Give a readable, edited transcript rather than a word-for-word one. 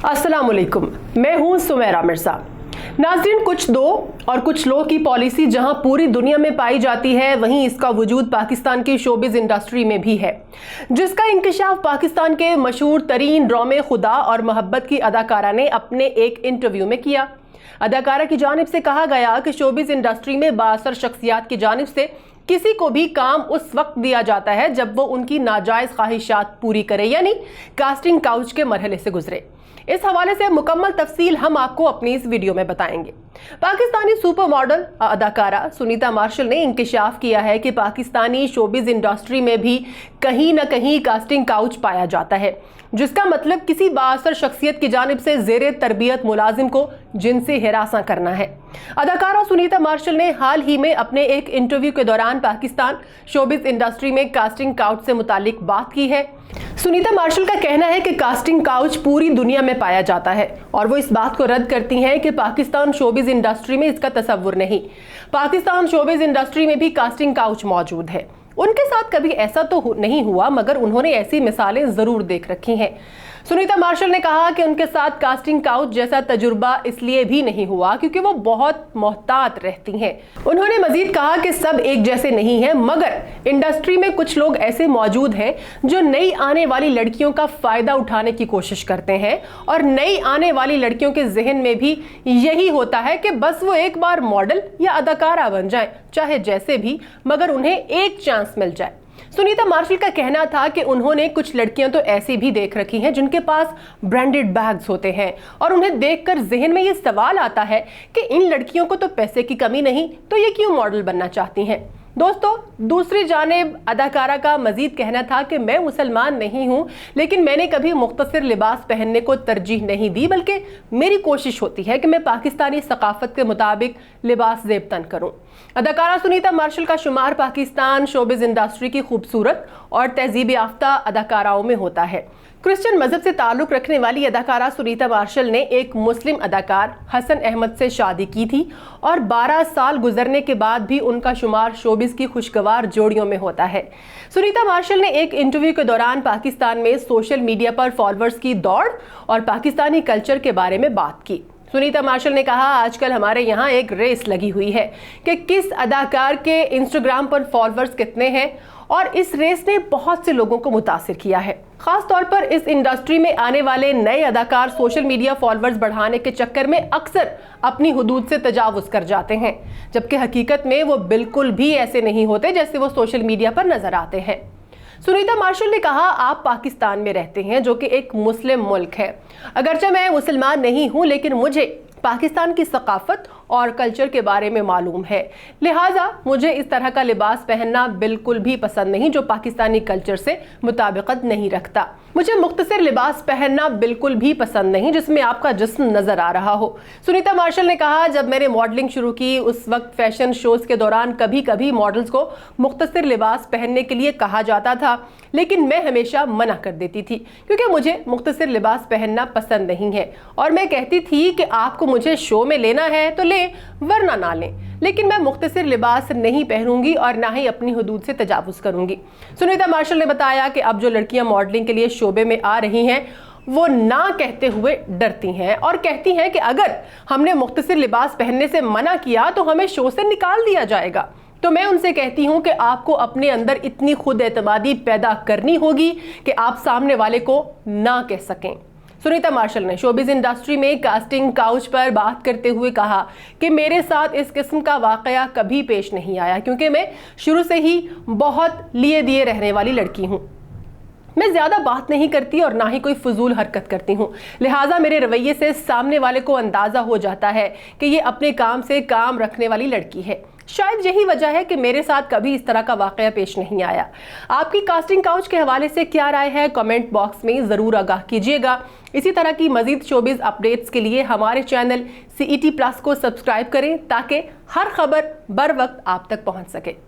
अस्सलाम वालेकुम, मैं हूं सुमेरा मिर्जा। नाज़रीन, कुछ दो और कुछ लो की पॉलिसी जहां पूरी दुनिया में पाई जाती है, वहीं इसका वजूद पाकिस्तान की शोबिज़ इंडस्ट्री में भी है, जिसका इंकशाफ पाकिस्तान के मशहूर तरीन ड्रामे खुदा और मोहब्बत की अदाकारा ने अपने एक इंटरव्यू में किया। अदाकारा की जानिब से कहा गया कि शोबिज़ इंडस्ट्री में बाअसर शख्सियात की जानिब से किसी को भी काम उस वक्त दिया जाता है जब वो उनकी नाजायज ख्वाहिशात पूरी करे, यानी कास्टिंग काउच के मरहले से गुजरे। इस हवाले से मुकम्मल तफसील हम आपको अपनी इस वीडियो में बताएंगे। पाकिस्तानी सुपर मॉडल अदाकारा सुनीता मार्शल ने इंकशाफ किया है कि पाकिस्तानी शोबिज़ इंडस्ट्री में भी कहीं न कहीं कास्टिंग काउच पाया जाता है, जिसका मतलब किसी बाअसर शख्सियत की जानिब से ज़ेरे तरबियत मुलाजिम को जिनसी हिरासा करना है। अदाकारा सुनीता मार्शल ने हाल ही में अपने एक इंटरव्यू के दौरान पाकिस्तान शोबिज़ इंडस्ट्री में कास्टिंग काउच से मुतालिक बात की है। सुनीता मार्शल का कहना है कि कास्टिंग काउच पूरी दुनिया में पाया जाता है और वो इस बात को रद्द करती हैं कि पाकिस्तान शोबिज़ इंडस्ट्री में इसका तसव्वुर नहीं। पाकिस्तान शोबिज़ इंडस्ट्री में भी कास्टिंग काउच मौजूद है। उनके साथ कभी ऐसा तो नहीं हुआ, मगर उन्होंने ऐसी मिसालें ज़रूर देख रखी हैं। सुनीता मार्शल ने कहा कि उनके साथ कास्टिंग काउच जैसा तजुर्बा इसलिए भी नहीं हुआ क्योंकि वो बहुत मोहतात रहती हैं। उन्होंने मजीद कहा कि सब एक जैसे नहीं हैं, मगर इंडस्ट्री में कुछ लोग ऐसे मौजूद हैं जो नई आने वाली लड़कियों का फ़ायदा उठाने की कोशिश करते हैं, और नई आने वाली लड़कियों के जहन में भी यही होता है कि बस वो एक बार मॉडल या अदाकारा बन जाए, चाहे जैसे भी, मगर उन्हें एक चांस मिल जाए। सुनीता मार्शल का कहना था कि उन्होंने कुछ लड़कियां तो ऐसी भी देख रखी हैं जिनके पास ब्रांडेड बैग्स होते हैं, और उन्हें देखकर जहन में ये सवाल आता है कि इन लड़कियों को तो पैसे की कमी नहीं, तो ये क्यों मॉडल बनना चाहती हैं। दोस्तों, दूसरी जानिब अदाकारा का मजीद कहना था कि मैं मुसलमान नहीं हूं, लेकिन मैंने कभी मुख्तसर लिबास पहनने को तरजीह नहीं दी, बल्कि मेरी कोशिश होती है कि मैं पाकिस्तानी सकाफत के मुताबिक लिबास ज़ेब-तन करूं। अदाकारा सुनीता मार्शल का शुमार पाकिस्तान शोबिज़ इंडस्ट्री की खूबसूरत और तहजीब याफ्ता अदाकाराओं में होता है। क्रिश्चियन मजहब से ताल्लुक़ रखने वाली अदाकारा सुनीता मार्शल ने एक मुस्लिम अदाकार हसन अहमद से शादी की थी, और 12 साल गुजरने के बाद भी उनका शुमार शोबिज़ की खुशगवार जोड़ियों में होता है। सुनीता मार्शल ने एक इंटरव्यू के दौरान पाकिस्तान में सोशल मीडिया पर फॉलोअर्स की दौड़ और पाकिस्तानी कल्चर के बारे में बात की। सुनीता मार्शल ने कहा, आजकल हमारे यहाँ एक रेस लगी हुई है कि किस अदाकार के इंस्टाग्राम पर फॉलोअर्स कितने हैं, और इस रेस ने बहुत से लोगों को मुतासिर किया है। खास तौर पर इस इंडस्ट्री में आने वाले नए अदाकार सोशल मीडिया फॉलोअर्स बढ़ाने के चक्कर में अक्सर अपनी हुदूद से तजावुज़ कर जाते हैं, जबकि हकीकत में वो बिल्कुल भी ऐसे नहीं होते जैसे वो सोशल मीडिया पर नजर आते हैं। सुनीता मार्शल ने कहा, आप पाकिस्तान में रहते हैं जो कि एक मुस्लिम मुल्क है। अगरचे मैं मुसलमान नहीं हूं, लेकिन मुझे पाकिस्तान की सकाफत और कल्चर के बारे में मालूम है, लिहाजा मुझे इस तरह का लिबास पहनना बिल्कुल भी पसंद नहीं जो पाकिस्तानी कल्चर से मुताबिकत नहीं रखता। मुझे मुख्तसर लिबास पहनना बिल्कुल भी पसंद नहीं जिसमें आपका जिस्म नजर आ रहा हो। सुनीता मार्शल ने कहा, जब मैंने मॉडलिंग शुरू की उस वक्त फैशन शोज के दौरान कभी कभी मॉडल्स को मुख्तसर लिबास पहनने के लिए कहा जाता था, लेकिन मैं हमेशा मना कर देती थी क्योंकि मुझे मुख्तसर लिबास पहनना पसंद नहीं है, और मैं कहती थी कि आपको मुझे शो में लेना है तो वरना ना लें, लेकिन मैं मुख्तसर लिबास नहीं पहनूंगी और ना ही अपनी हुदूद से तजावुज़ करूंगी। सुनीता मार्शल ने बताया कि अब जो लड़कियां मॉडलिंग के लिए शोबे में आ रही हैं वो ना कहते हुए डरती हैं और कहती हैं कि अगर हमने मुख्तसर लिबास पहनने से मना किया तो हमें शो से निकाल दिया जाएगा। तो मैं उनसे कहती हूं कि आपको अपने अंदर इतनी खुद एतमादी पैदा करनी होगी कि आप सामने वाले को ना कह सकें। सुनीता मार्शल ने शोबिज़ इंडस्ट्री में कास्टिंग काउच पर बात करते हुए कहा कि मेरे साथ इस किस्म का वाकया कभी पेश नहीं आया क्योंकि मैं शुरू से ही बहुत लिए दिए रहने वाली लड़की हूँ। मैं ज़्यादा बात नहीं करती और ना ही कोई फजूल हरकत करती हूँ, लिहाजा मेरे रवैये से सामने वाले को अंदाज़ा हो जाता है कि ये अपने काम से काम रखने वाली लड़की है। शायद यही वजह है कि मेरे साथ कभी इस तरह का वाकया पेश नहीं आया। आपकी कास्टिंग काउच के हवाले से क्या राय है, कमेंट बॉक्स में ज़रूर आगाह कीजिएगा। इसी तरह की मज़ीद शोबिज़ अपडेट्स के लिए हमारे चैनल CET+ को सब्सक्राइब करें ताकि हर खबर बर वक्त आप तक पहुँच सके।